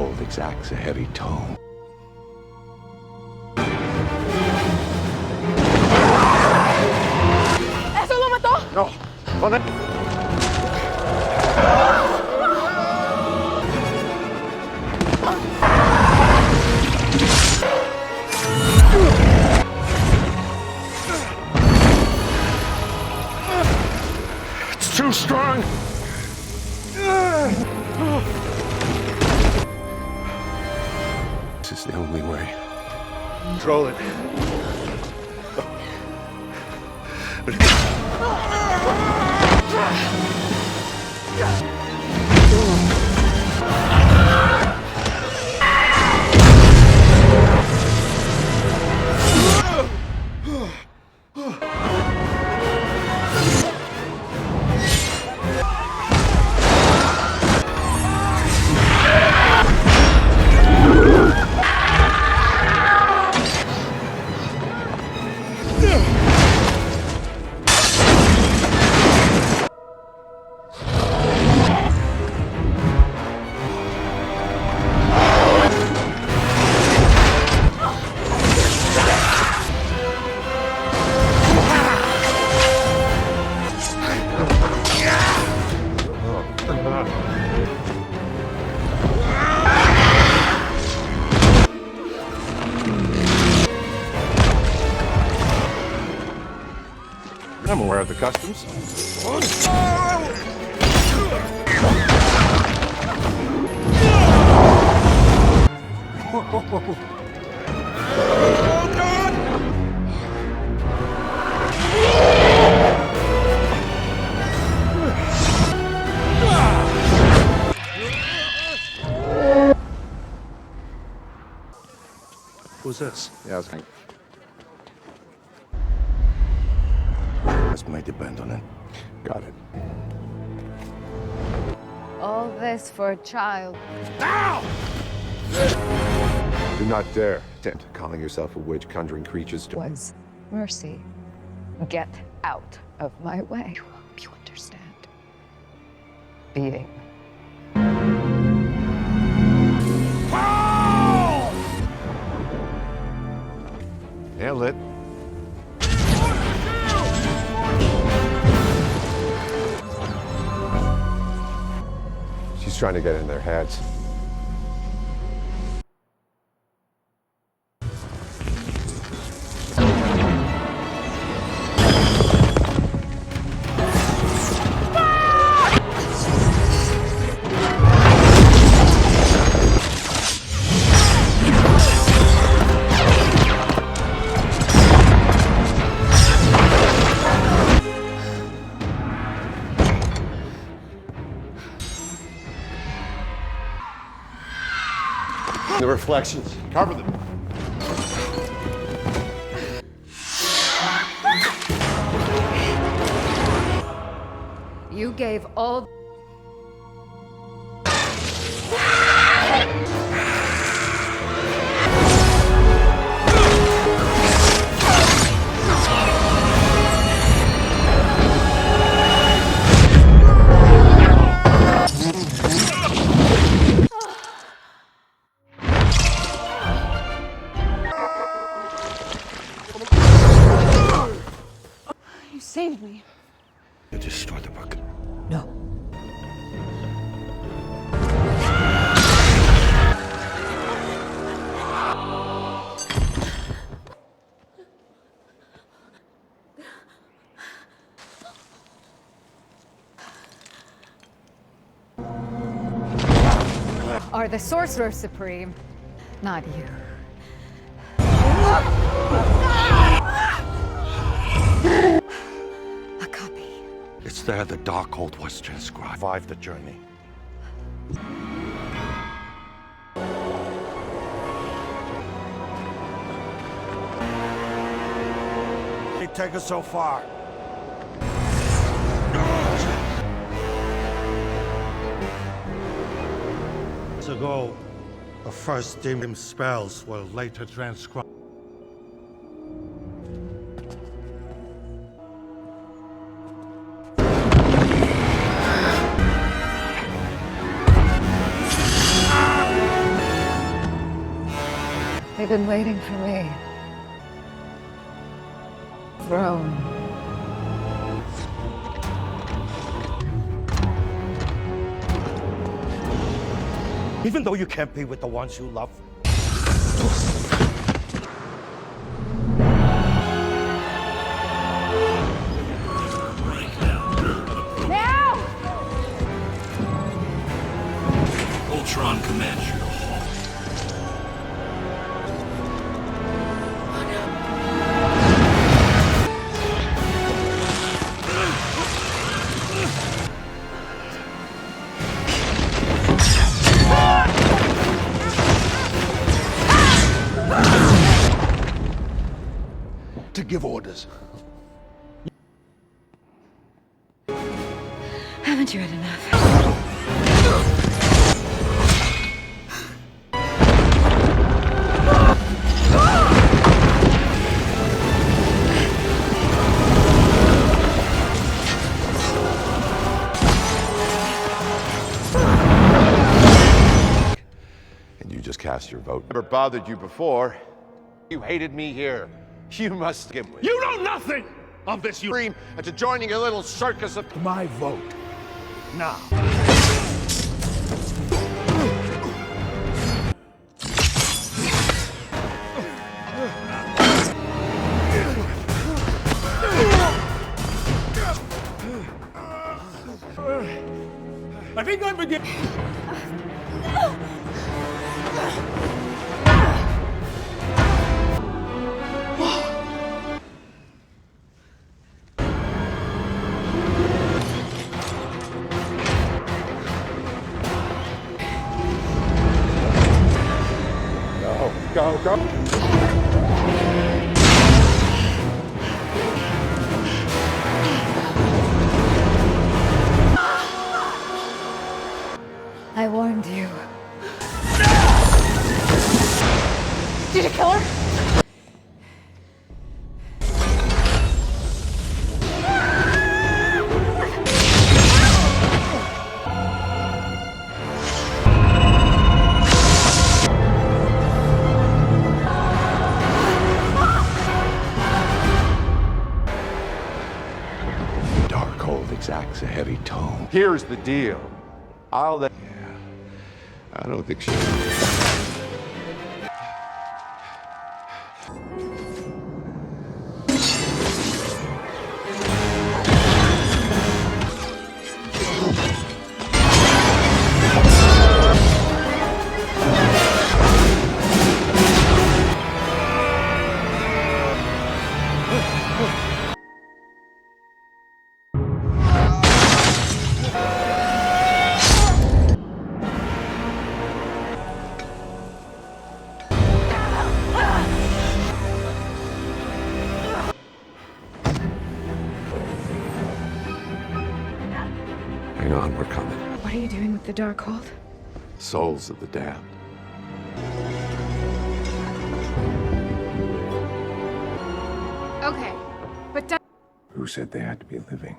Bold exacts a heavy toll. Eso lo mató! No, con it. It's too strong. This is the only way. Control it. I'm aware of the customs. Who's this? Yeah, I was going. This may depend on it. Got it. All this for a child. Do not dare attempt calling yourself a witch conjuring creatures to... Was mercy. Get out of my way. I hope you understand. Being. Nail it. She's trying to get in their heads. The reflections. Cover them. You gave all. You saved me. You destroy the book. No. Are the Sorcerer Supreme, not you. A copy. It's there the Darkhold was transcribed. Survive the journey. They take us so far. Ago, the first demon spells were later transcribed. been waiting for me. Throne. Even though you can't be with the ones you love. Now! Ultron commands you to halt. To give orders. Haven't you had enough? And you just cast your vote. Never bothered you before. You hated me here. You must give with. You know nothing of this Dream to joining a little circus of. My vote. Now. I think I'm beginning. Go, go. I warned you. Did you kill her? Darkhold exacts a heavy tone. Here's the deal. I'll let. I don't think she. Hang on, we're coming. What are you doing with the Darkhold? Souls of the damned. Okay, but Who said they had to be living?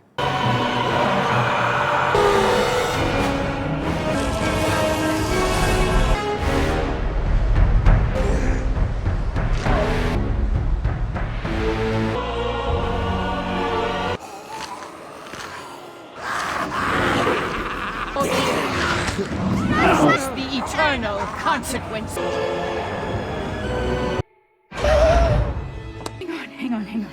This is the eternal consequence. Hang on.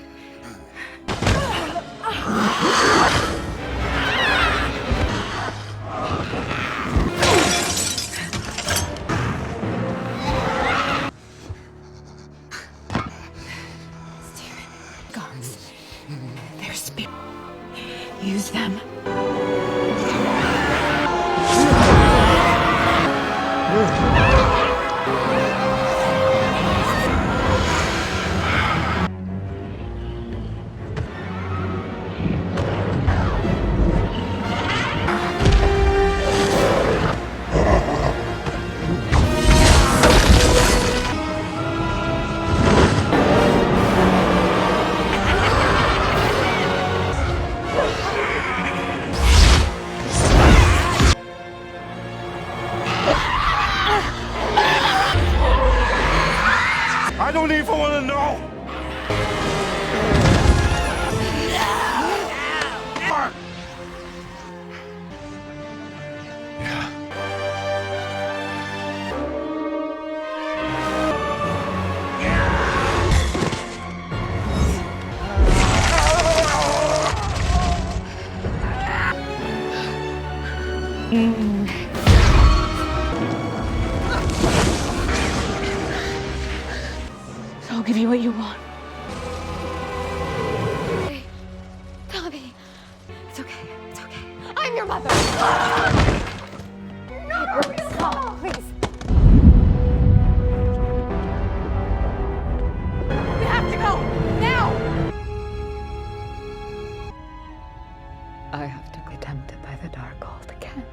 guns. They're spirit. Use them. So I'll give you what you want. Tommy, it's okay. It's okay. I'm your mother. No, stop, please. We have to go now. I have to be tempted by the dark cult again.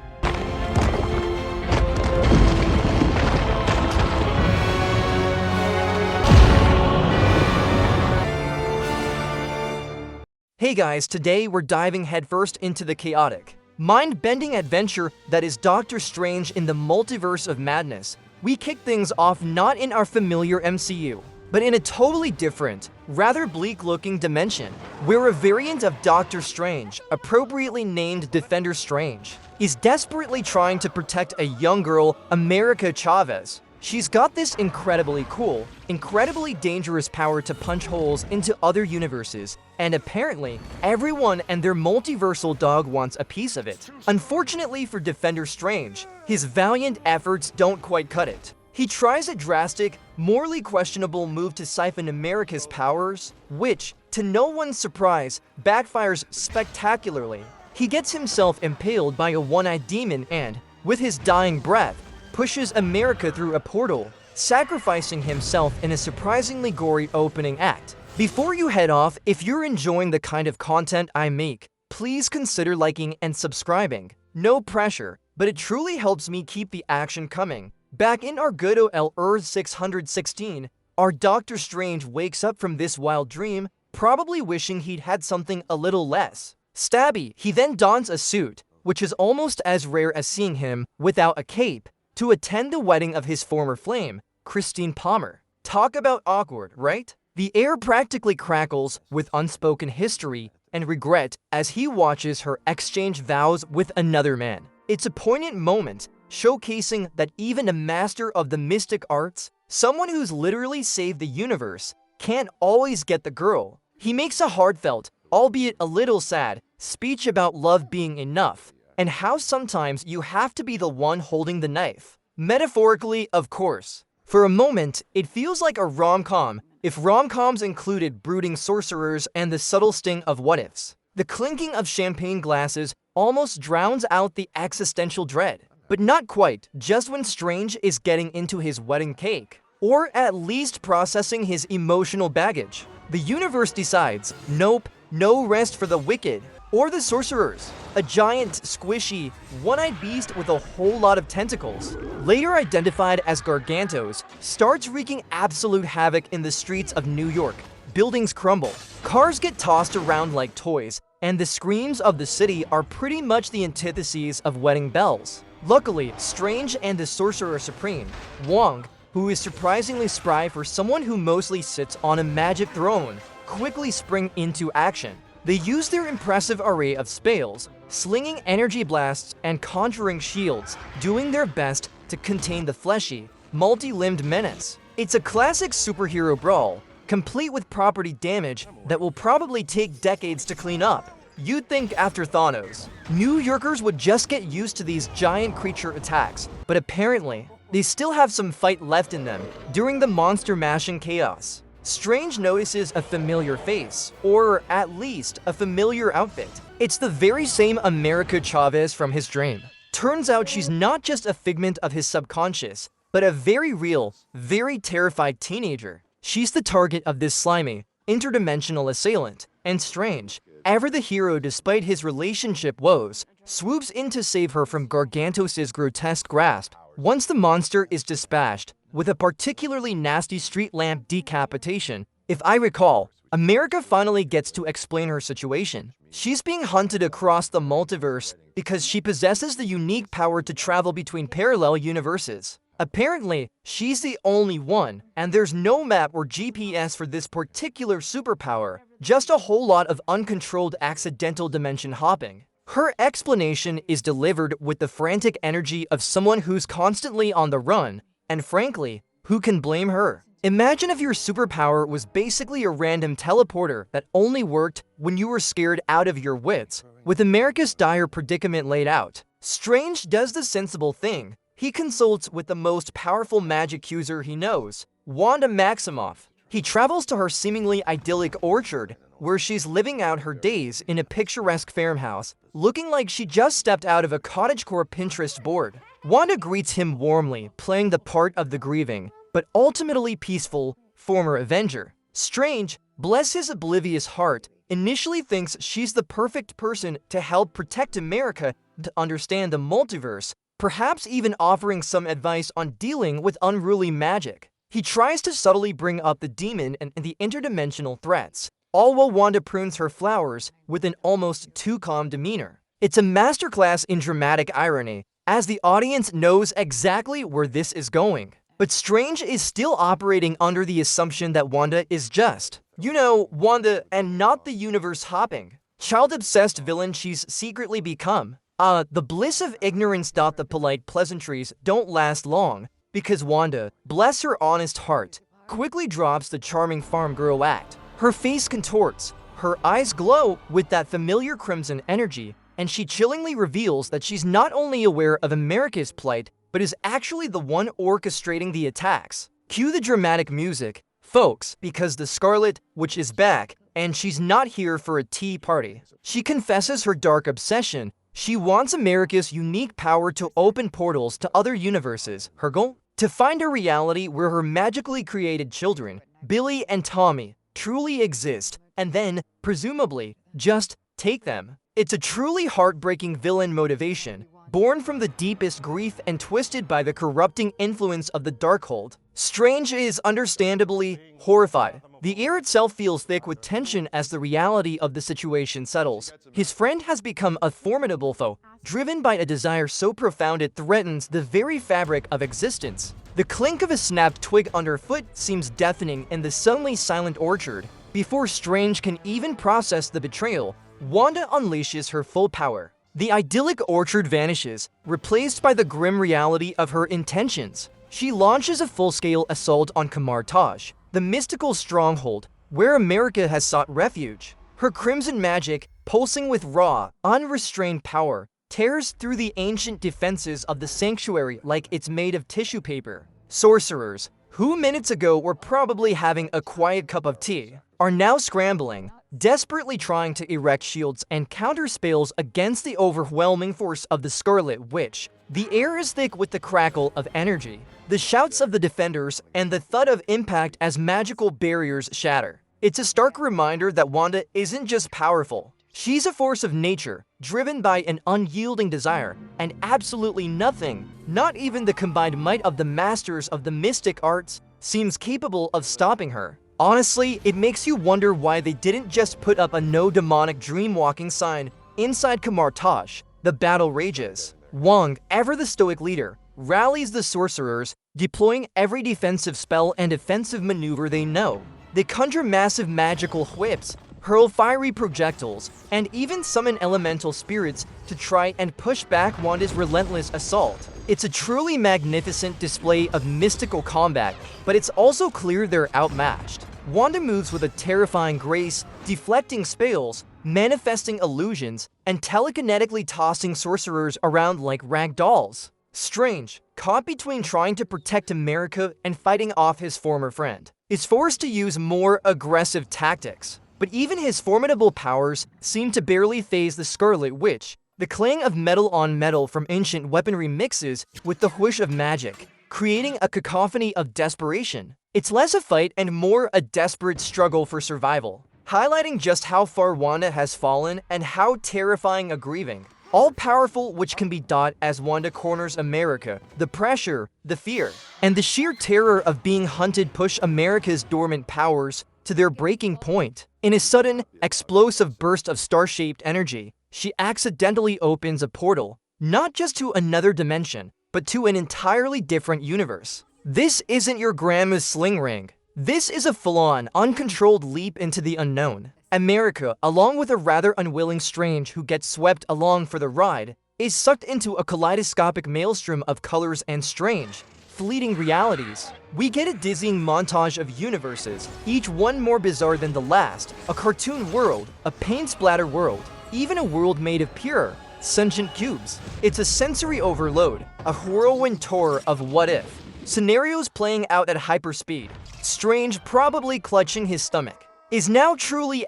Hey guys, today we're diving headfirst into the chaotic, mind-bending adventure that is Doctor Strange in the Multiverse of Madness. We kick things off not in our familiar MCU, but in a totally different, rather bleak-looking dimension, where a variant of Doctor Strange, appropriately named Defender Strange, is desperately trying to protect a young girl, America Chavez. She's got this incredibly cool, incredibly dangerous power to punch holes into other universes, and apparently, everyone and their multiversal dog wants a piece of it. Unfortunately for Defender Strange, his valiant efforts don't quite cut it. He tries a drastic, morally questionable move to siphon America's powers, which, to no one's surprise, backfires spectacularly. He gets himself impaled by a one-eyed demon and, with his dying breath, pushes America through a portal, sacrificing himself in a surprisingly gory opening act. Before you head off, if you're enjoying the kind of content I make, please consider liking and subscribing. No pressure, but it truly helps me keep the action coming. Back in our good ol' Earth 616, our Doctor Strange wakes up from this wild dream, probably wishing he'd had something a little less stabby. He then dons a suit, which is almost as rare as seeing him without a cape, to attend the wedding of his former flame, Christine Palmer. Talk about awkward, right? The air practically crackles with unspoken history and regret as he watches her exchange vows with another man. It's a poignant moment, showcasing that even a master of the mystic arts, someone who's literally saved the universe, can't always get the girl. He makes a heartfelt, albeit a little sad, speech about love being enough, and how sometimes you have to be the one holding the knife. Metaphorically, of course. For a moment, it feels like a rom-com, if rom-coms included brooding sorcerers and the subtle sting of what-ifs. The clinking of champagne glasses almost drowns out the existential dread. But not quite, just when Strange is getting into his wedding cake, or at least processing his emotional baggage. The universe decides, nope, no rest for the wicked, or the sorcerers. A giant, squishy, one-eyed beast with a whole lot of tentacles, later identified as Gargantos, starts wreaking absolute havoc in the streets of New York. Buildings crumble, cars get tossed around like toys, and the screams of the city are pretty much the antitheses of wedding bells. Luckily, Strange and the Sorcerer Supreme, Wong, who is surprisingly spry for someone who mostly sits on a magic throne, quickly spring into action. They use their impressive array of spells, slinging energy blasts and conjuring shields, doing their best to contain the fleshy, multi-limbed menace. It's a classic superhero brawl, complete with property damage that will probably take decades to clean up. You'd think after Thanos, New Yorkers would just get used to these giant creature attacks, but apparently, they still have some fight left in them during the monster-mashing chaos. Strange notices a familiar face, or at least a familiar outfit. It's the very same America Chavez from his dream. Turns out she's not just a figment of his subconscious, but a very real, very terrified teenager. She's the target of this slimy, interdimensional assailant, and Strange, ever the hero despite his relationship woes, swoops in to save her from Gargantos' grotesque grasp. Once the monster is dispatched, with a particularly nasty street lamp decapitation, if I recall, America finally gets to explain her situation. She's being hunted across the multiverse because she possesses the unique power to travel between parallel universes. Apparently, she's the only one, and there's no map or GPS for this particular superpower, just a whole lot of uncontrolled accidental dimension hopping. Her explanation is delivered with the frantic energy of someone who's constantly on the run, and frankly, who can blame her? Imagine if your superpower was basically a random teleporter that only worked when you were scared out of your wits. With America's dire predicament laid out, Strange does the sensible thing. He consults with the most powerful magic user he knows, Wanda Maximoff. He travels to her seemingly idyllic orchard, where she's living out her days in a picturesque farmhouse, looking like she just stepped out of a cottagecore Pinterest board. Wanda greets him warmly, playing the part of the grieving, but ultimately peaceful, former Avenger. Strange, bless his oblivious heart, initially thinks she's the perfect person to help protect America to understand the multiverse, perhaps even offering some advice on dealing with unruly magic. He tries to subtly bring up the demon and the interdimensional threats, all while Wanda prunes her flowers with an almost too calm demeanor. It's a masterclass in dramatic irony, as the audience knows exactly where this is going. But Strange is still operating under the assumption that Wanda is just, Wanda and not the universe-hopping, child-obsessed villain she's secretly become. The bliss of ignorance. The polite pleasantries don't last long, because Wanda, bless her honest heart, quickly drops the charming farm girl act. Her face contorts, her eyes glow with that familiar crimson energy, and she chillingly reveals that she's not only aware of America's plight, but is actually the one orchestrating the attacks. Cue the dramatic music, folks, because the Scarlet Witch is back, and she's not here for a tea party. She confesses her dark obsession. She wants America's unique power to open portals to other universes. Her goal? To find a reality where her magically created children, Billy and Tommy, truly exist, and then, presumably, just take them. It's a truly heartbreaking villain motivation, born from the deepest grief and twisted by the corrupting influence of the Darkhold. Strange is understandably horrified. The air itself feels thick with tension as the reality of the situation settles. His friend has become a formidable foe, driven by a desire so profound it threatens the very fabric of existence. The clink of a snapped twig underfoot seems deafening in the suddenly silent orchard. Before Strange can even process the betrayal, Wanda unleashes her full power. The idyllic orchard vanishes, replaced by the grim reality of her intentions. She launches a full-scale assault on Kamar Taj, the mystical stronghold where America has sought refuge. Her crimson magic, pulsing with raw, unrestrained power, tears through the ancient defenses of the sanctuary like it's made of tissue paper. Sorcerers, who minutes ago were probably having a quiet cup of tea, are now scrambling, desperately trying to erect shields and counter spells against the overwhelming force of the Scarlet Witch. The air is thick with the crackle of energy, the shouts of the defenders, and the thud of impact as magical barriers shatter. It's a stark reminder that Wanda isn't just powerful. She's a force of nature, driven by an unyielding desire, and absolutely nothing, not even the combined might of the masters of the mystic arts, seems capable of stopping her. Honestly, it makes you wonder why they didn't just put up a no demonic dream-walking sign inside Kamar Taj. The battle rages. Wong, ever the stoic leader, rallies the sorcerers, deploying every defensive spell and offensive maneuver they know. They conjure massive magical whips, hurl fiery projectiles, and even summon elemental spirits to try and push back Wanda's relentless assault. It's a truly magnificent display of mystical combat, but it's also clear they're outmatched. Wanda moves with a terrifying grace, deflecting spells, manifesting illusions, and telekinetically tossing sorcerers around like rag dolls. Strange, caught between trying to protect America and fighting off his former friend, is forced to use more aggressive tactics. But even his formidable powers seem to barely faze the Scarlet Witch. The clang of metal on metal from ancient weaponry mixes with the whoosh of magic, creating a cacophony of desperation. It's less a fight and more a desperate struggle for survival, highlighting just how far Wanda has fallen and how terrifying a grieving, all-powerful which can be dot as Wanda corners America. The pressure, the fear, and the sheer terror of being hunted push America's dormant powers to their breaking point. In a sudden, explosive burst of star-shaped energy, she accidentally opens a portal, not just to another dimension, but to an entirely different universe. This isn't your grandma's sling ring. This is a full-on, uncontrolled leap into the unknown. America, along with a rather unwilling Strange who gets swept along for the ride, is sucked into a kaleidoscopic maelstrom of colors and strange, fleeting realities. We get a dizzying montage of universes, each one more bizarre than the last, a cartoon world, a paint splatter world, even a world made of pure, sentient cubes. It's a sensory overload, a whirlwind tour of what if. Scenarios playing out at hyperspeed. Strange, probably clutching his stomach, is now truly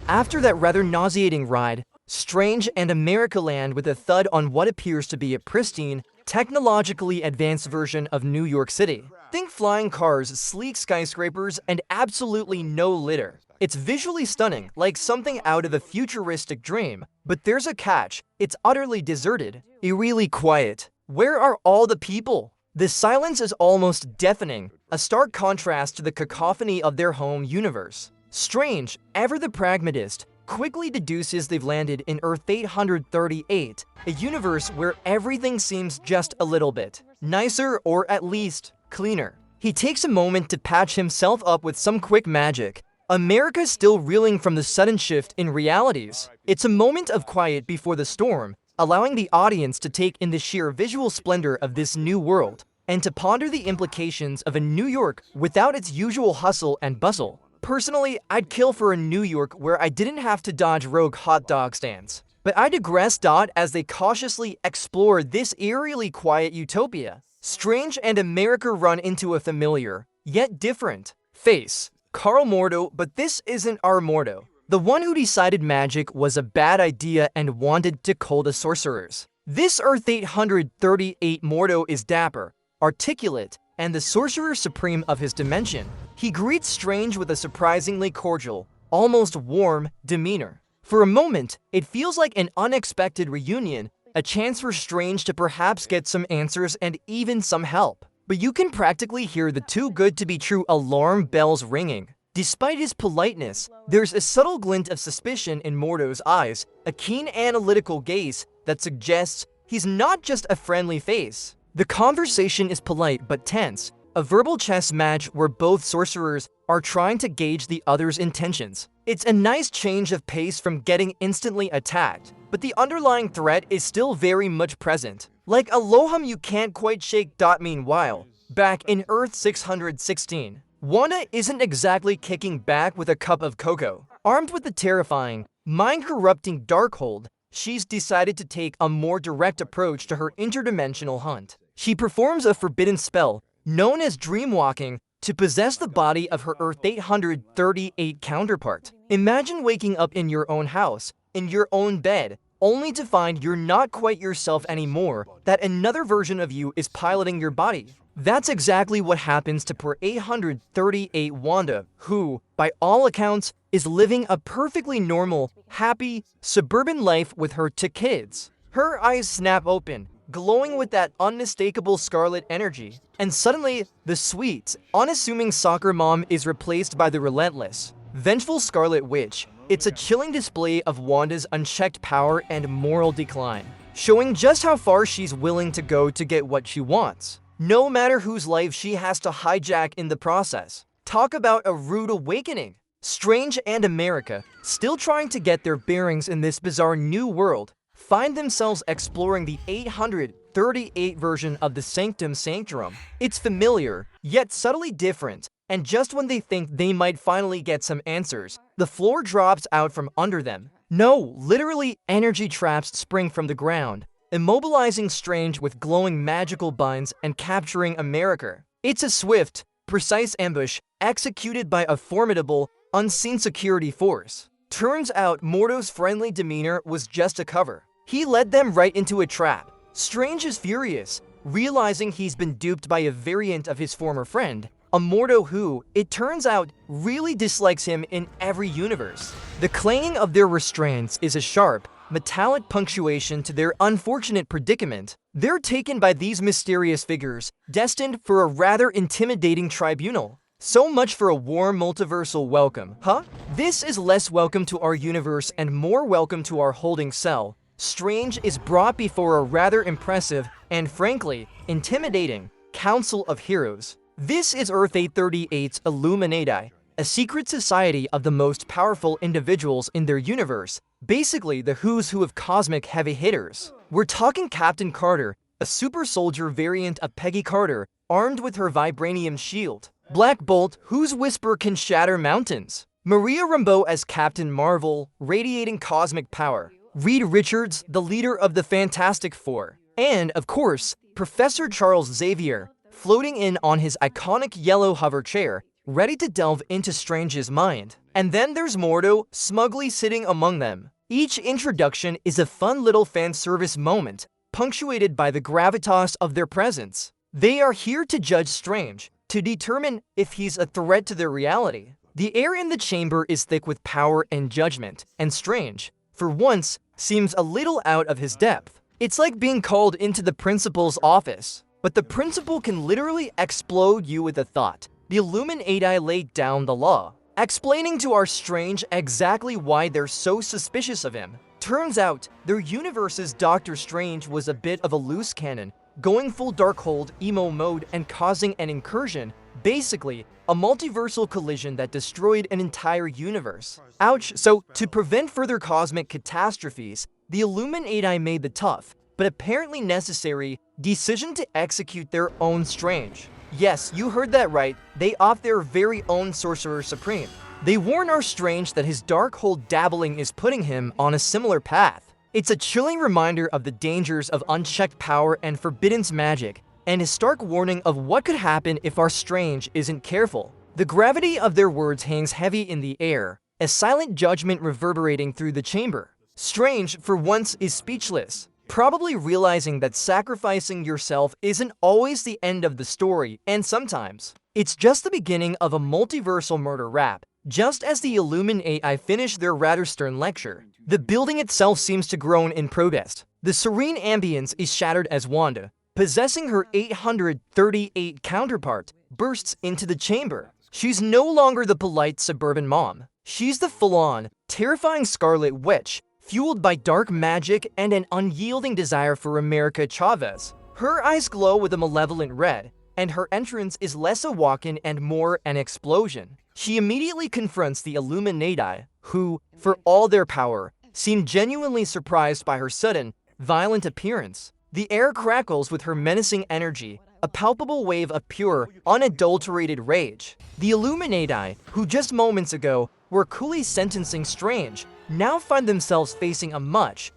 After that rather nauseating ride, Strange and America land with a thud on what appears to be a pristine, technologically advanced version of New York City. Think flying cars, sleek skyscrapers, and absolutely no litter. It's visually stunning, like something out of a futuristic dream. But there's a catch. It's utterly deserted, eerily quiet. Where are all the people? The silence is almost deafening, a stark contrast to the cacophony of their home universe. Strange, ever the pragmatist, quickly deduces they've landed in Earth 838, a universe where everything seems just a little bit nicer, or at least cleaner. He takes a moment to patch himself up with some quick magic. America's still reeling from the sudden shift in realities. It's a moment of quiet before the storm, allowing the audience to take in the sheer visual splendor of this new world, and to ponder the implications of a New York without its usual hustle and bustle. Personally, I'd kill for a New York where I didn't have to dodge rogue hot dog stands. But I digress. As they cautiously explore this eerily quiet utopia, Strange and America run into a familiar, yet different, face. Carl Mordo, but this isn't our Mordo. The one who decided magic was a bad idea and wanted to cull the sorcerers. This Earth 838 Mordo is dapper, articulate, and the sorcerer supreme of his dimension. He greets Strange with a surprisingly cordial, almost warm, demeanor. For a moment, it feels like an unexpected reunion, a chance for Strange to perhaps get some answers and even some help. But you can practically hear the too good to be true alarm bells ringing. Despite his politeness, there's a subtle glint of suspicion in Mordo's eyes, a keen analytical gaze that suggests he's not just a friendly face. The conversation is polite but tense, a verbal chess match where both sorcerers are trying to gauge the other's intentions. It's a nice change of pace from getting instantly attacked, but the underlying threat is still very much present. Like a loham you can't quite shake. Meanwhile, back in Earth 616, Wanda isn't exactly kicking back with a cup of cocoa. Armed with the terrifying, mind-corrupting Darkhold, she's decided to take a more direct approach to her interdimensional hunt. She performs a forbidden spell, known as dreamwalking, to possess the body of her Earth 838 counterpart. Imagine waking up in your own house, in your own bed, only to find you're not quite yourself anymore, that another version of you is piloting your body. That's exactly what happens to poor 838 Wanda, who, by all accounts, is living a perfectly normal, happy, suburban life with her two kids. Her eyes snap open, glowing with that unmistakable Scarlet energy, and suddenly, the sweet, unassuming soccer mom is replaced by the relentless, vengeful Scarlet Witch. It's a chilling display of Wanda's unchecked power and moral decline, showing just how far she's willing to go to get what she wants, no matter whose life she has to hijack in the process. Talk about a rude awakening. Strange and America, still trying to get their bearings in this bizarre new world, find themselves exploring the 838 version of the Sanctum Sanctorum. It's familiar, yet subtly different, and just when they think they might finally get some answers, the floor drops out from under them. No, literally, energy traps spring from the ground, immobilizing Strange with glowing magical binds and capturing America. It's a swift, precise ambush executed by a formidable, unseen security force. Turns out Mordo's friendly demeanor was just a cover. He led them right into a trap. Strange is furious, realizing he's been duped by a variant of his former friend, a Mordo who, it turns out, really dislikes him in every universe. The clanging of their restraints is a sharp, metallic punctuation to their unfortunate predicament. They're taken by these mysterious figures, destined for a rather intimidating tribunal. So much for a warm multiversal welcome, huh? This is less welcome to our universe and more welcome to our holding cell. Strange is brought before a rather impressive, and frankly, intimidating, Council of Heroes. This is Earth 838's Illuminati, a secret society of the most powerful individuals in their universe, basically the who's who of cosmic heavy hitters. We're talking Captain Carter, a super soldier variant of Peggy Carter, armed with her vibranium shield. Black Bolt, whose whisper can shatter mountains. Maria Rambeau as Captain Marvel, radiating cosmic power. Reed Richards, the leader of the Fantastic Four. And, of course, Professor Charles Xavier, floating in on his iconic yellow hover chair, ready to delve into Strange's mind. And then there's Mordo, smugly sitting among them. Each introduction is a fun little fan service moment, punctuated by the gravitas of their presence. They are here to judge Strange, to determine if he's a threat to their reality. The air in the chamber is thick with power and judgment, and Strange, for once, seems a little out of his depth. It's like being called into the principal's office. But the principal can literally explode you with a thought. The Illuminati laid down the law, explaining to our Strange exactly why they're so suspicious of him. Turns out, their universe's Doctor Strange was a bit of a loose cannon, going full Darkhold emo mode and causing an incursion, basically a multiversal collision that destroyed an entire universe. Ouch. So, to prevent further cosmic catastrophes, the Illuminati made the tough, but apparently necessary, decision to execute their own Strange. Yes, you heard that right, they opt their very own Sorcerer Supreme. They warn our Strange that his Darkhold dabbling is putting him on a similar path. It's a chilling reminder of the dangers of unchecked power and forbidden's magic, and a stark warning of what could happen if our Strange isn't careful. The gravity of their words hangs heavy in the air, a silent judgment reverberating through the chamber. Strange, for once, is speechless, probably realizing that sacrificing yourself isn't always the end of the story, and sometimes it's just the beginning of a multiversal murder rap. Just as the Illuminati finish their rather stern lecture, the building itself seems to groan in protest. The serene ambience is shattered as Wanda, possessing her 838 counterpart, bursts into the chamber. She's no longer the polite suburban mom. She's the full-on, terrifying Scarlet Witch, fueled by dark magic and an unyielding desire for America Chavez. Her eyes glow with a malevolent red, and her entrance is less a walk-in and more an explosion. She immediately confronts the Illuminati, who, for all their power, seem genuinely surprised by her sudden, violent appearance. The air crackles with her menacing energy, a palpable wave of pure, unadulterated rage. The Illuminati, who just moments ago were coolly sentencing Strange, now find themselves facing a much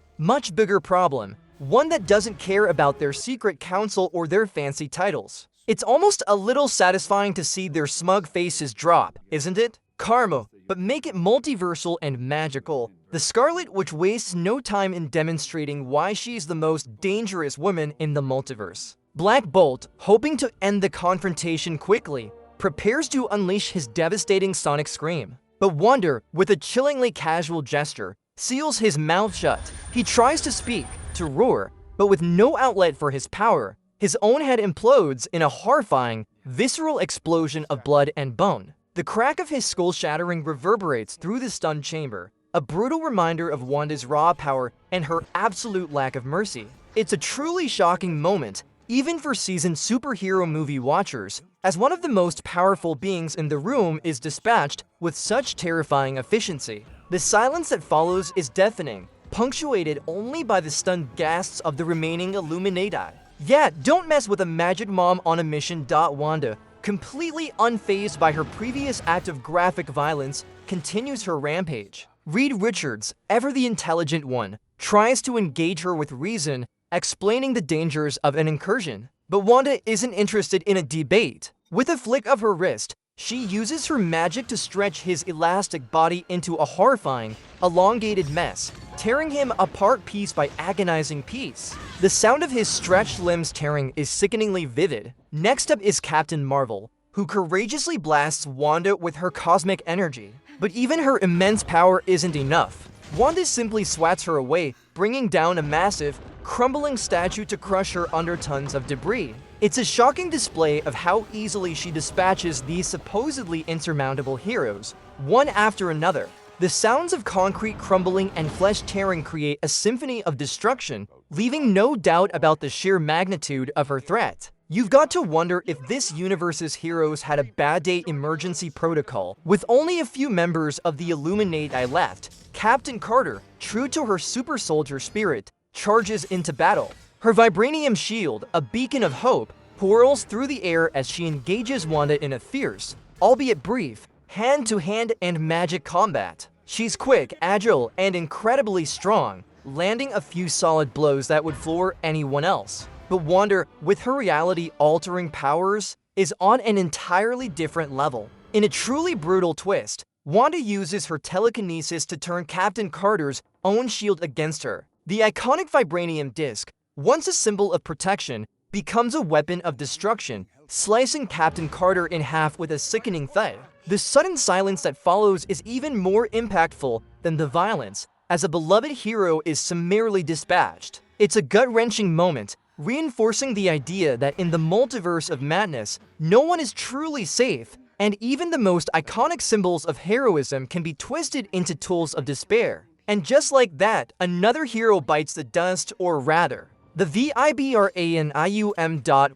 bigger problem, one that doesn't care about their secret council or their fancy titles. It's almost a little satisfying to see their smug faces drop, isn't it? Karma, but make it multiversal and magical. The Scarlet Witch wastes no time in demonstrating why she's the most dangerous woman in the multiverse. Black Bolt, hoping to end the confrontation quickly, prepares to unleash his devastating sonic scream. But Wonder, with a chillingly casual gesture, seals his mouth shut. He tries to speak, to roar, but with no outlet for his power, his own head implodes in a horrifying, visceral explosion of blood and bone. The crack of his skull shattering reverberates through the stunned chamber, a brutal reminder of Wanda's raw power and her absolute lack of mercy. It's a truly shocking moment, even for seasoned superhero movie watchers, as one of the most powerful beings in the room is dispatched with such terrifying efficiency. The silence that follows is deafening, punctuated only by the stunned gasps of the remaining Illuminati. Yeah, don't mess with a magic mom on a mission. Wanda, completely unfazed by her previous act of graphic violence, continues her rampage. Reed Richards, ever the intelligent one, tries to engage her with reason, explaining the dangers of an incursion. But Wanda isn't interested in a debate. With a flick of her wrist, she uses her magic to stretch his elastic body into a horrifying, elongated mess, tearing him apart piece by agonizing piece. The sound of his stretched limbs tearing is sickeningly vivid. Next up is Captain Marvel, who courageously blasts Wanda with her cosmic energy. But even her immense power isn't enough. Wanda simply swats her away, bringing down a massive, crumbling statue to crush her under tons of debris. It's a shocking display of how easily she dispatches these supposedly insurmountable heroes, one after another. The sounds of concrete crumbling and flesh tearing create a symphony of destruction, leaving no doubt about the sheer magnitude of her threat. You've got to wonder if this universe's heroes had a bad day emergency protocol. With only a few members of the Illuminati left, Captain Carter, true to her super soldier spirit, charges into battle. Her vibranium shield, a beacon of hope, whirls through the air as she engages Wanda in a fierce, albeit brief, hand-to-hand and magic combat. She's quick, agile, and incredibly strong, landing a few solid blows that would floor anyone else. But Wanda, with her reality-altering powers, is on an entirely different level. In a truly brutal twist, Wanda uses her telekinesis to turn Captain Carter's own shield against her. The iconic vibranium disc, once a symbol of protection, becomes a weapon of destruction, slicing Captain Carter in half with a sickening thud. The sudden silence that follows is even more impactful than the violence, as a beloved hero is summarily dispatched. It's a gut-wrenching moment, reinforcing the idea that in the multiverse of madness, no one is truly safe, and even the most iconic symbols of heroism can be twisted into tools of despair. And just like that, another hero bites the dust, or rather, the vibranium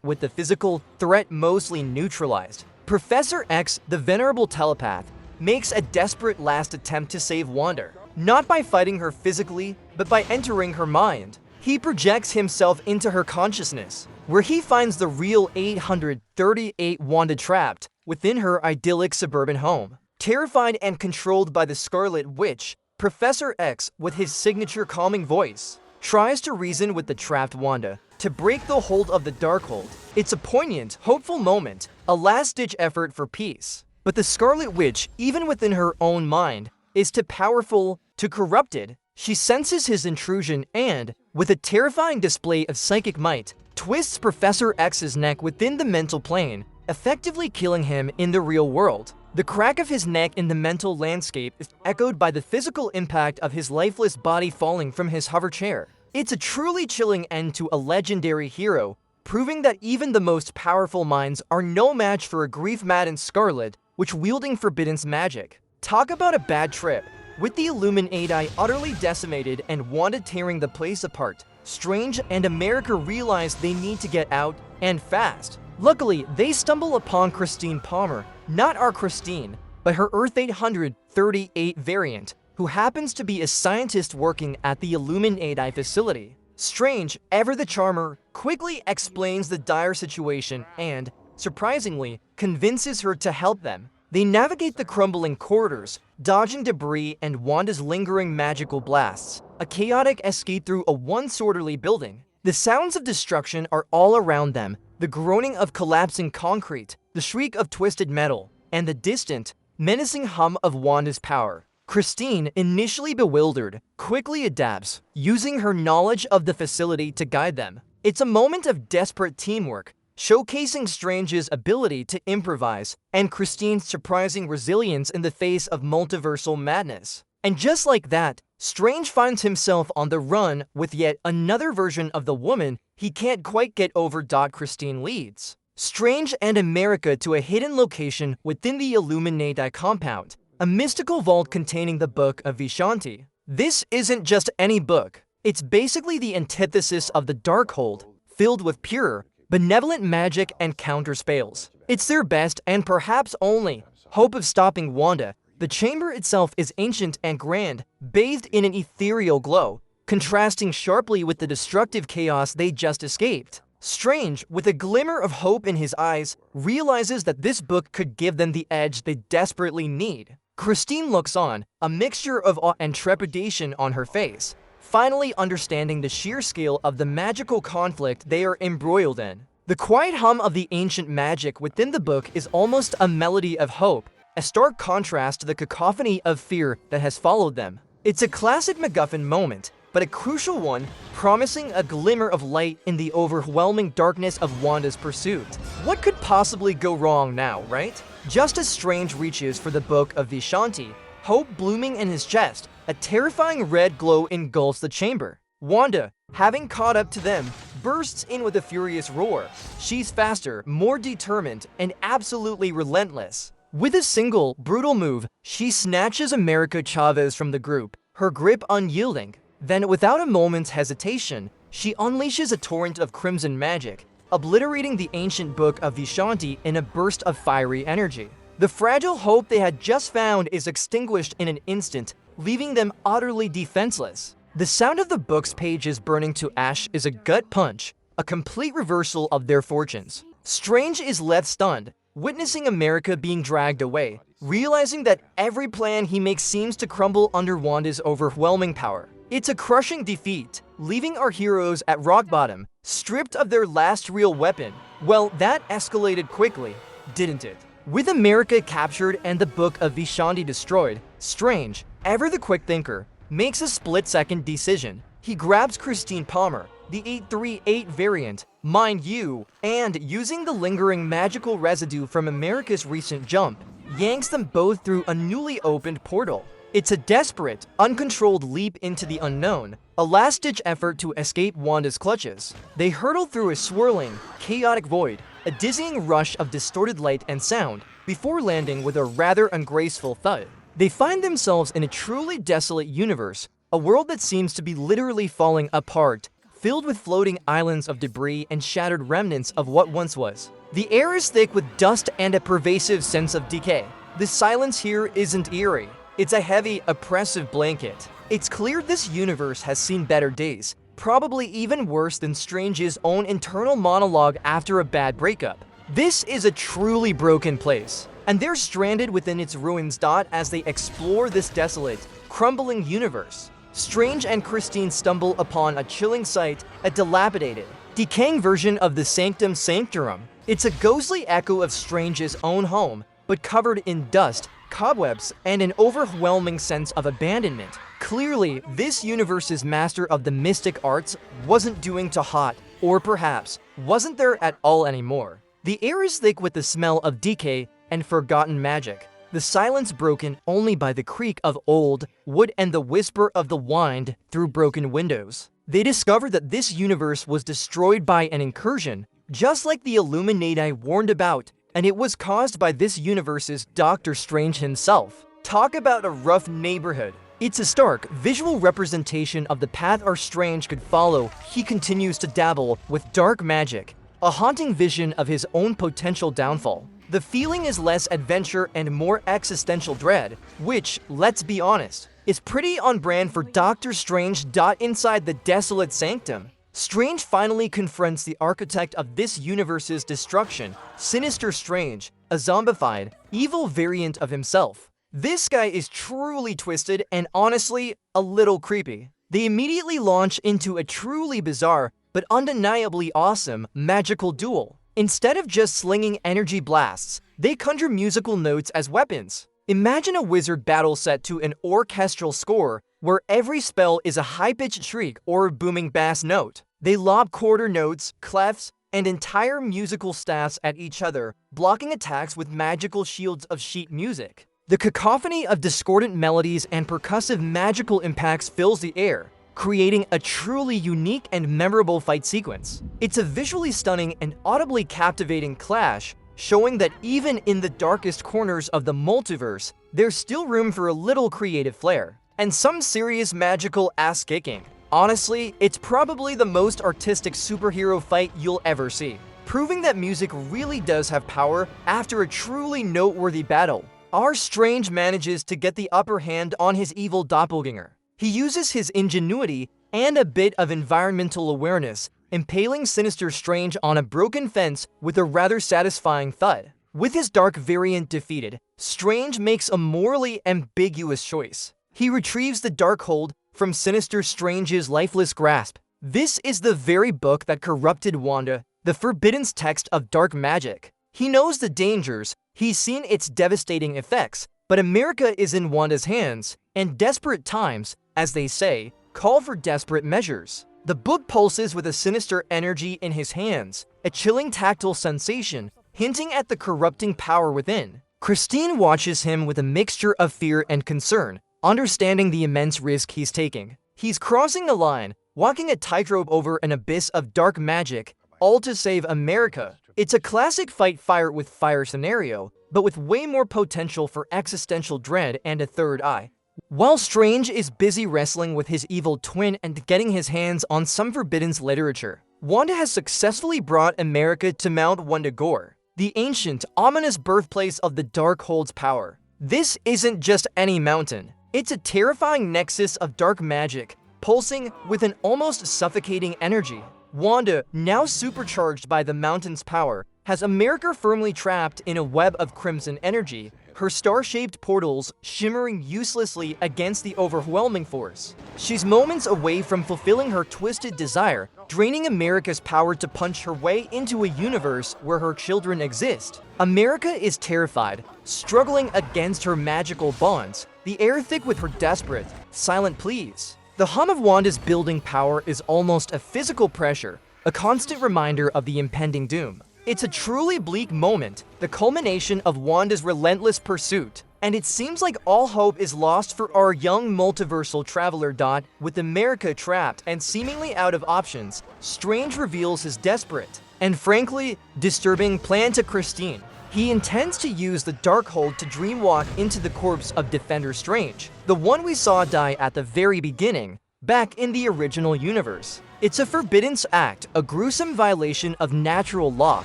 with the physical threat mostly neutralized. Professor X, the venerable telepath, makes a desperate last attempt to save Wanda, not by fighting her physically, but by entering her mind. He projects himself into her consciousness, where he finds the real 838 Wanda trapped within her idyllic suburban home. Terrified and controlled by the Scarlet Witch, Professor X, with his signature calming voice, tries to reason with the trapped Wanda to break the hold of the Darkhold. It's a poignant, hopeful moment, a last-ditch effort for peace. But the Scarlet Witch, even within her own mind, is too powerful, too corrupted. She senses his intrusion and, with a terrifying display of psychic might, twists Professor X's neck within the mental plane, effectively killing him in the real world. The crack of his neck in the mental landscape is echoed by the physical impact of his lifeless body falling from his hover chair. It's a truly chilling end to a legendary hero, proving that even the most powerful minds are no match for a grief-maddened Scarlet, which wielding Forbidden's magic. Talk about a bad trip. With the Illuminati utterly decimated and Wanda tearing the place apart, Strange and America realize they need to get out, and fast. Luckily, they stumble upon Christine Palmer, not our Christine, but her Earth 838 variant, who happens to be a scientist working at the Illuminati facility. Strange, ever the charmer, quickly explains the dire situation and, surprisingly, convinces her to help them. They navigate the crumbling corridors, dodging debris and Wanda's lingering magical blasts, a chaotic escape through a once orderly building. The sounds of destruction are all around them, the groaning of collapsing concrete, the shriek of twisted metal, and the distant, menacing hum of Wanda's power. Christine, initially bewildered, quickly adapts, using her knowledge of the facility to guide them. It's a moment of desperate teamwork, showcasing Strange's ability to improvise and Christine's surprising resilience in the face of multiversal madness. And just like that, Strange finds himself on the run with yet another version of the woman he can't quite get over. Christine leads Strange and America to a hidden location within the Illuminati compound, a mystical vault containing the Book of Vishanti. This isn't just any book. It's basically the antithesis of the Darkhold, filled with pure, benevolent magic and counter spells. It's their best and perhaps only hope of stopping Wanda. The chamber itself is ancient and grand, bathed in an ethereal glow, contrasting sharply with the destructive chaos they just escaped. Strange, with a glimmer of hope in his eyes, realizes that this book could give them the edge they desperately need. Christine looks on, a mixture of awe and trepidation on her face, finally understanding the sheer scale of the magical conflict they are embroiled in. The quiet hum of the ancient magic within the book is almost a melody of hope, a stark contrast to the cacophony of fear that has followed them. It's a classic MacGuffin moment, but a crucial one, promising a glimmer of light in the overwhelming darkness of Wanda's pursuit. What could possibly go wrong now, right? Just as Strange reaches for the Book of Vishanti, hope blooming in his chest, a terrifying red glow engulfs the chamber. Wanda, having caught up to them, bursts in with a furious roar. She's faster, more determined, and absolutely relentless. With a single, brutal move, she snatches America Chavez from the group, her grip unyielding. Then, without a moment's hesitation, she unleashes a torrent of crimson magic, obliterating the ancient Book of Vishanti in a burst of fiery energy. The fragile hope they had just found is extinguished in an instant, leaving them utterly defenseless. The sound of the book's pages burning to ash is a gut punch, a complete reversal of their fortunes. Strange is left stunned, witnessing America being dragged away, realizing that every plan he makes seems to crumble under Wanda's overwhelming power. It's a crushing defeat, leaving our heroes at rock bottom, stripped of their last real weapon. Well, that escalated quickly, didn't it? With America captured and the Book of Vishanti destroyed, Strange, ever the quick thinker, makes a split-second decision. He grabs Christine Palmer, the 838 variant, mind you, and using the lingering magical residue from America's recent jump, yanks them both through a newly opened portal. It's a desperate, uncontrolled leap into the unknown, a last-ditch effort to escape Wanda's clutches. They hurtle through a swirling, chaotic void, a dizzying rush of distorted light and sound, before landing with a rather ungraceful thud. They find themselves in a truly desolate universe, a world that seems to be literally falling apart, filled with floating islands of debris and shattered remnants of what once was. The air is thick with dust and a pervasive sense of decay. The silence here isn't eerie. It's a heavy, oppressive blanket. It's clear this universe has seen better days, probably even worse than Strange's own internal monologue after a bad breakup. This is a truly broken place, and they're stranded within its ruins. As they explore this desolate, crumbling universe, Strange and Christine stumble upon a chilling sight, a dilapidated, decaying version of the Sanctum Sanctorum. It's a ghostly echo of Strange's own home, but covered in dust, cobwebs, and an overwhelming sense of abandonment. Clearly, this universe's master of the mystic arts wasn't doing too hot, or perhaps wasn't there at all anymore. The air is thick with the smell of decay and forgotten magic, the silence broken only by the creak of old wood and the whisper of the wind through broken windows. They discover that this universe was destroyed by an incursion, just like the Illuminati warned about, and it was caused by this universe's Doctor Strange himself. Talk about a rough neighborhood. It's a stark, visual representation of the path our Strange could follow. He continues to dabble with dark magic, a haunting vision of his own potential downfall. The feeling is less adventure and more existential dread, which, let's be honest, is pretty on brand for Doctor Strange. Inside the desolate sanctum, Strange finally confronts the architect of this universe's destruction, Sinister Strange, a zombified, evil variant of himself. This guy is truly twisted and honestly a little creepy. They immediately launch into a truly bizarre but undeniably awesome magical duel. Instead of just slinging energy blasts, they conjure musical notes as weapons. Imagine a wizard battle set to an orchestral score where every spell is a high-pitched shriek or booming bass note. They lob quarter notes, clefs, and entire musical staffs at each other, blocking attacks with magical shields of sheet music. The cacophony of discordant melodies and percussive magical impacts fills the air, creating a truly unique and memorable fight sequence. It's a visually stunning and audibly captivating clash, showing that even in the darkest corners of the multiverse, there's still room for a little creative flair and some serious magical ass-kicking. Honestly, it's probably the most artistic superhero fight you'll ever see, proving that music really does have power after a truly noteworthy battle. Our Strange manages to get the upper hand on his evil doppelganger. He uses his ingenuity and a bit of environmental awareness, impaling Sinister Strange on a broken fence with a rather satisfying thud. With his dark variant defeated, Strange makes a morally ambiguous choice. He retrieves the Darkhold from Sinister Strange's lifeless grasp. This is the very book that corrupted Wanda, the forbidden text of dark magic. He knows the dangers, he's seen its devastating effects, but America is in Wanda's hands, and desperate times, as they say, call for desperate measures. The book pulses with a sinister energy in his hands, a chilling tactile sensation, hinting at the corrupting power within. Christine watches him with a mixture of fear and concern, understanding the immense risk he's taking. He's crossing the line, walking a tightrope over an abyss of dark magic, all to save America. It's a classic fight fire with fire scenario, but with way more potential for existential dread and a third eye. While Strange is busy wrestling with his evil twin and getting his hands on some forbidden literature, Wanda has successfully brought America to Mount Wundagore, the ancient, ominous birthplace of the Darkhold's power. This isn't just any mountain. It's a terrifying nexus of dark magic, pulsing with an almost suffocating energy. Wanda, now supercharged by the mountain's power, has America firmly trapped in a web of crimson energy, her star-shaped portals shimmering uselessly against the overwhelming force. She's moments away from fulfilling her twisted desire, draining America's power to punch her way into a universe where her children exist. America is terrified, struggling against her magical bonds, the air thick with her desperate, silent pleas. The hum of Wanda's building power is almost a physical pressure, a constant reminder of the impending doom. It's a truly bleak moment, the culmination of Wanda's relentless pursuit. And it seems like all hope is lost for our young multiversal traveler. With America trapped and seemingly out of options, Strange reveals his desperate and frankly disturbing plan to Christine. He intends to use the Darkhold to dreamwalk into the corpse of Defender Strange, the one we saw die at the very beginning, back in the original universe. It's a forbidden act, a gruesome violation of natural law,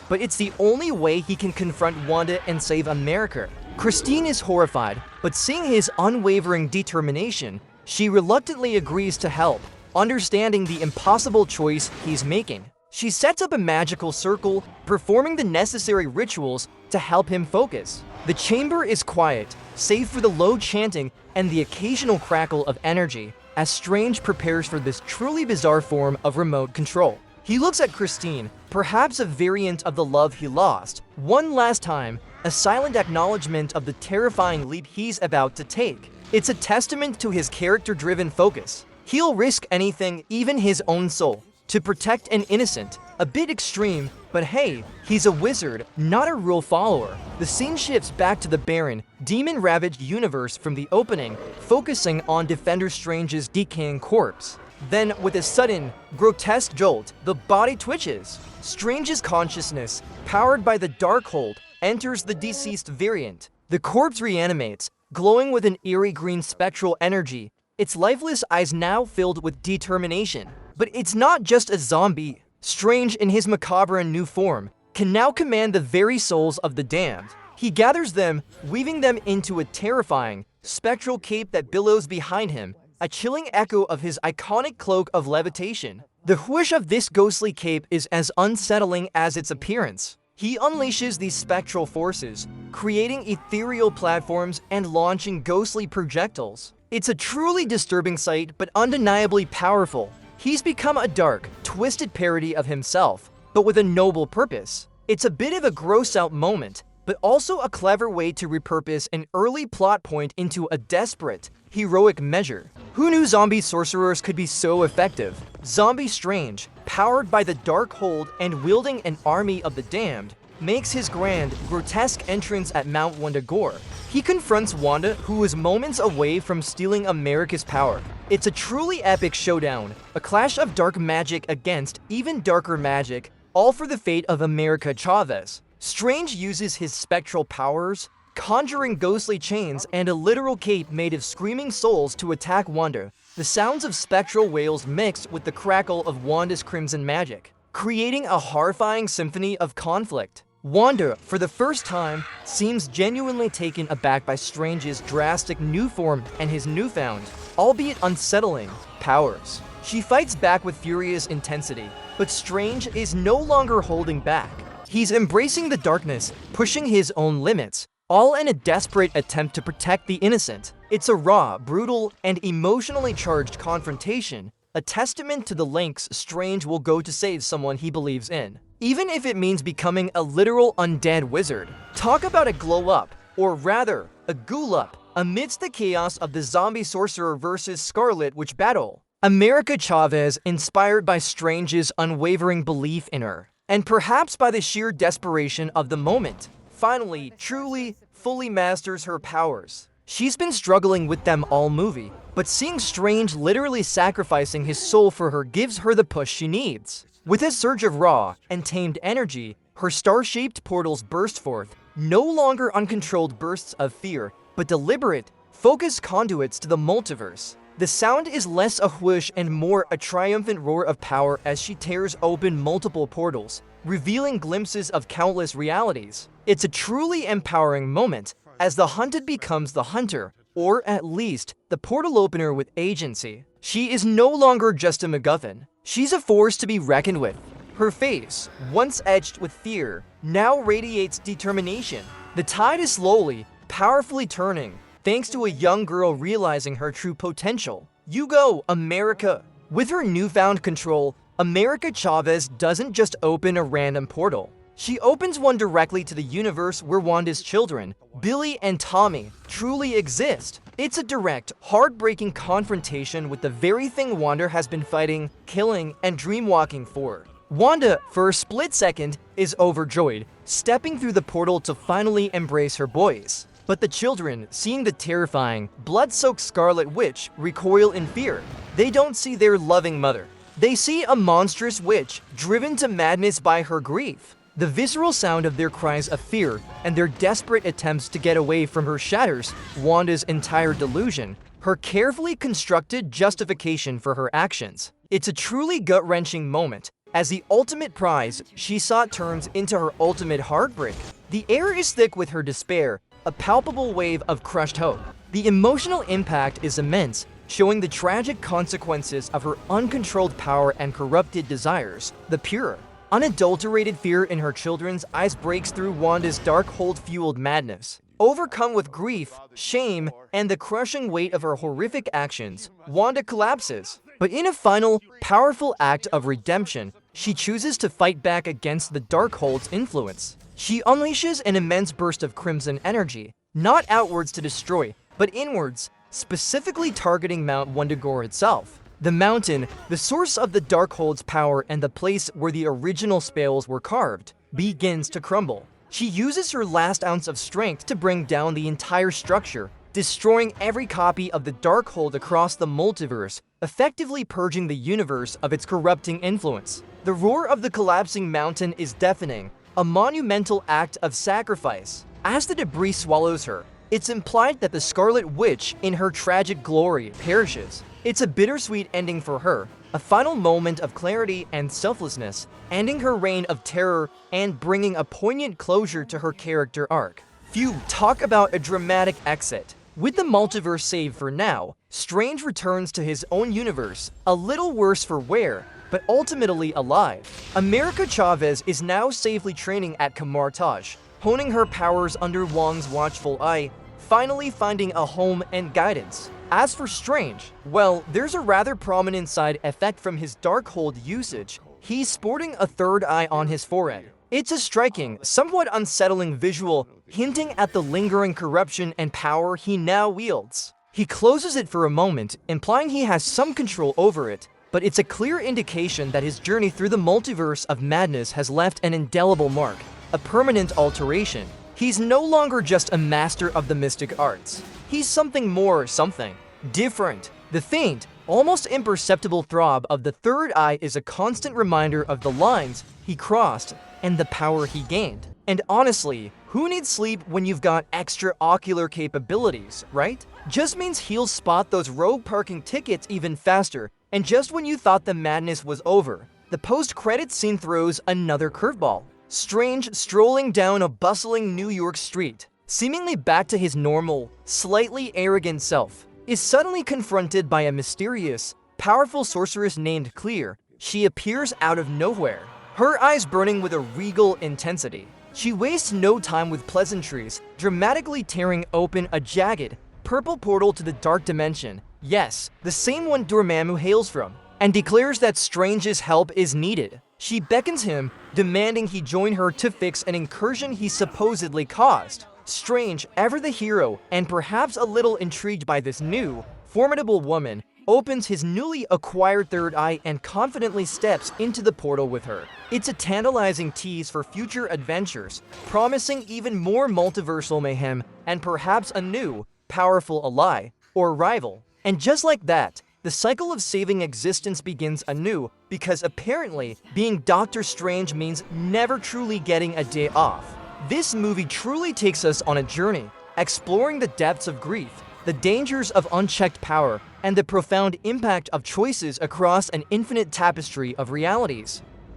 but it's the only way he can confront Wanda and save America. Christine is horrified, but seeing his unwavering determination, she reluctantly agrees to help, understanding the impossible choice he's making. She sets up a magical circle, performing the necessary rituals to help him focus. The chamber is quiet, save for the low chanting and the occasional crackle of energy, as Strange prepares for this truly bizarre form of remote control. He looks at Christine, perhaps a variant of the love he lost, one last time, a silent acknowledgement of the terrifying leap he's about to take. It's a testament to his character-driven focus. He'll risk anything, even his own soul, to protect an innocent. A bit extreme, but hey, he's a wizard, not a rule follower. The scene shifts back to the barren, demon-ravaged universe from the opening, focusing on Defender Strange's decaying corpse. Then, with a sudden, grotesque jolt, the body twitches. Strange's consciousness, powered by the Darkhold, enters the deceased variant. The corpse reanimates, glowing with an eerie green spectral energy, its lifeless eyes now filled with determination. But it's not just a zombie. Strange, in his macabre and new form, can now command the very souls of the damned. He gathers them, weaving them into a terrifying, spectral cape that billows behind him, a chilling echo of his iconic cloak of levitation. The whoosh of this ghostly cape is as unsettling as its appearance. He unleashes these spectral forces, creating ethereal platforms and launching ghostly projectiles. It's a truly disturbing sight, but undeniably powerful. He's become a dark, twisted parody of himself, but with a noble purpose. It's a bit of a gross-out moment, but also a clever way to repurpose an early plot point into a desperate, heroic measure. Who knew zombie sorcerers could be so effective? Zombie Strange, powered by the Darkhold and wielding an army of the damned, makes his grand, grotesque entrance at Mount Wundagore. He confronts Wanda, who is moments away from stealing America's power. It's a truly epic showdown, a clash of dark magic against even darker magic, all for the fate of America Chavez. Strange uses his spectral powers, conjuring ghostly chains and a literal cape made of screaming souls to attack Wanda. The sounds of spectral wails mixed with the crackle of Wanda's crimson magic, creating a horrifying symphony of conflict. Wanda, for the first time, seems genuinely taken aback by Strange's drastic new form and his newfound, albeit unsettling, powers. She fights back with furious intensity, but Strange is no longer holding back. He's embracing the darkness, pushing his own limits, all in a desperate attempt to protect the innocent. It's a raw, brutal, and emotionally charged confrontation, a testament to the lengths Strange will go to save someone he believes in, even if it means becoming a literal undead wizard. Talk about a glow-up, or rather, a ghoul-up, amidst the chaos of the zombie sorcerer versus Scarlet witch battle. America Chavez, inspired by Strange's unwavering belief in her, and perhaps by the sheer desperation of the moment, finally, truly, fully masters her powers. She's been struggling with them all movie, but seeing Strange literally sacrificing his soul for her gives her the push she needs. With a surge of raw and tamed energy, her star-shaped portals burst forth, no longer uncontrolled bursts of fear, but deliberate, focused conduits to the multiverse. The sound is less a whoosh and more a triumphant roar of power as she tears open multiple portals, revealing glimpses of countless realities. It's a truly empowering moment, as the hunted becomes the hunter, or at least, the portal opener with agency. She is no longer just a MacGuffin. She's a force to be reckoned with. Her face, once edged with fear, now radiates determination. The tide is slowly, powerfully turning, thanks to a young girl realizing her true potential. You go, America! With her newfound control, America Chavez doesn't just open a random portal. She opens one directly to the universe where Wanda's children, Billy and Tommy, truly exist. It's a direct, heartbreaking confrontation with the very thing Wanda has been fighting, killing, and dreamwalking for. Wanda, for a split second, is overjoyed, stepping through the portal to finally embrace her boys. But the children, seeing the terrifying, blood-soaked Scarlet Witch, recoil in fear. They don't see their loving mother. They see a monstrous witch, driven to madness by her grief. The visceral sound of their cries of fear and their desperate attempts to get away from her shatters Wanda's entire delusion, her carefully constructed justification for her actions. It's a truly gut-wrenching moment, as the ultimate prize she sought turns into her ultimate heartbreak. The air is thick with her despair, a palpable wave of crushed hope. The emotional impact is immense, showing the tragic consequences of her uncontrolled power and corrupted desires. The pure, unadulterated fear in her children's eyes breaks through Wanda's dark-hold-fueled madness. Overcome with grief, shame, and the crushing weight of her horrific actions, Wanda collapses. But in a final, powerful act of redemption, she chooses to fight back against the Darkhold's influence. She unleashes an immense burst of crimson energy, not outwards to destroy, but inwards, specifically targeting Mount Wundagore itself. The mountain, the source of the Darkhold's power and the place where the original spells were carved, begins to crumble. She uses her last ounce of strength to bring down the entire structure, destroying every copy of the Darkhold across the multiverse, effectively purging the universe of its corrupting influence. The roar of the collapsing mountain is deafening, a monumental act of sacrifice. As the debris swallows her, it's implied that the Scarlet Witch, in her tragic glory, perishes. It's a bittersweet ending for her, a final moment of clarity and selflessness, ending her reign of terror and bringing a poignant closure to her character arc. Phew, talk about a dramatic exit. With the multiverse saved for now, Strange returns to his own universe, a little worse for wear, but ultimately alive. America Chavez is now safely training at Kamartaj, honing her powers under Wong's watchful eye, finally finding a home and guidance. As for Strange, well, there's a rather prominent side effect from his Darkhold usage. He's sporting a third eye on his forehead. It's a striking, somewhat unsettling visual, hinting at the lingering corruption and power he now wields. He closes it for a moment, implying he has some control over it, but it's a clear indication that his journey through the multiverse of madness has left an indelible mark, a permanent alteration. He's no longer just a master of the mystic arts. He's something more, something different. The faint, almost imperceptible throb of the third eye is a constant reminder of the lines he crossed and the power he gained. And honestly, who needs sleep when you've got extra ocular capabilities, right? Just means he'll spot those rogue parking tickets even faster, and just when you thought the madness was over, the post-credits scene throws another curveball. Strange strolling down a bustling New York street, seemingly back to his normal, slightly arrogant self, is suddenly confronted by a mysterious, powerful sorceress named Clear. She appears out of nowhere, her eyes burning with a regal intensity. She wastes no time with pleasantries, dramatically tearing open a jagged, purple portal to the dark dimension, yes, the same one Dormammu hails from, and declares that Strange's help is needed. She beckons him, demanding he join her to fix an incursion he supposedly caused. Strange, ever the hero, and perhaps a little intrigued by this new, formidable woman, opens his newly acquired third eye and confidently steps into the portal with her. It's a tantalizing tease for future adventures, promising even more multiversal mayhem and perhaps a new, powerful ally, or rival. And just like that, the cycle of saving existence begins anew, because apparently, being Doctor Strange means never truly getting a day off. This movie truly takes us on a journey, exploring the depths of grief, the dangers of unchecked power, and the profound impact of choices across an infinite tapestry of realities.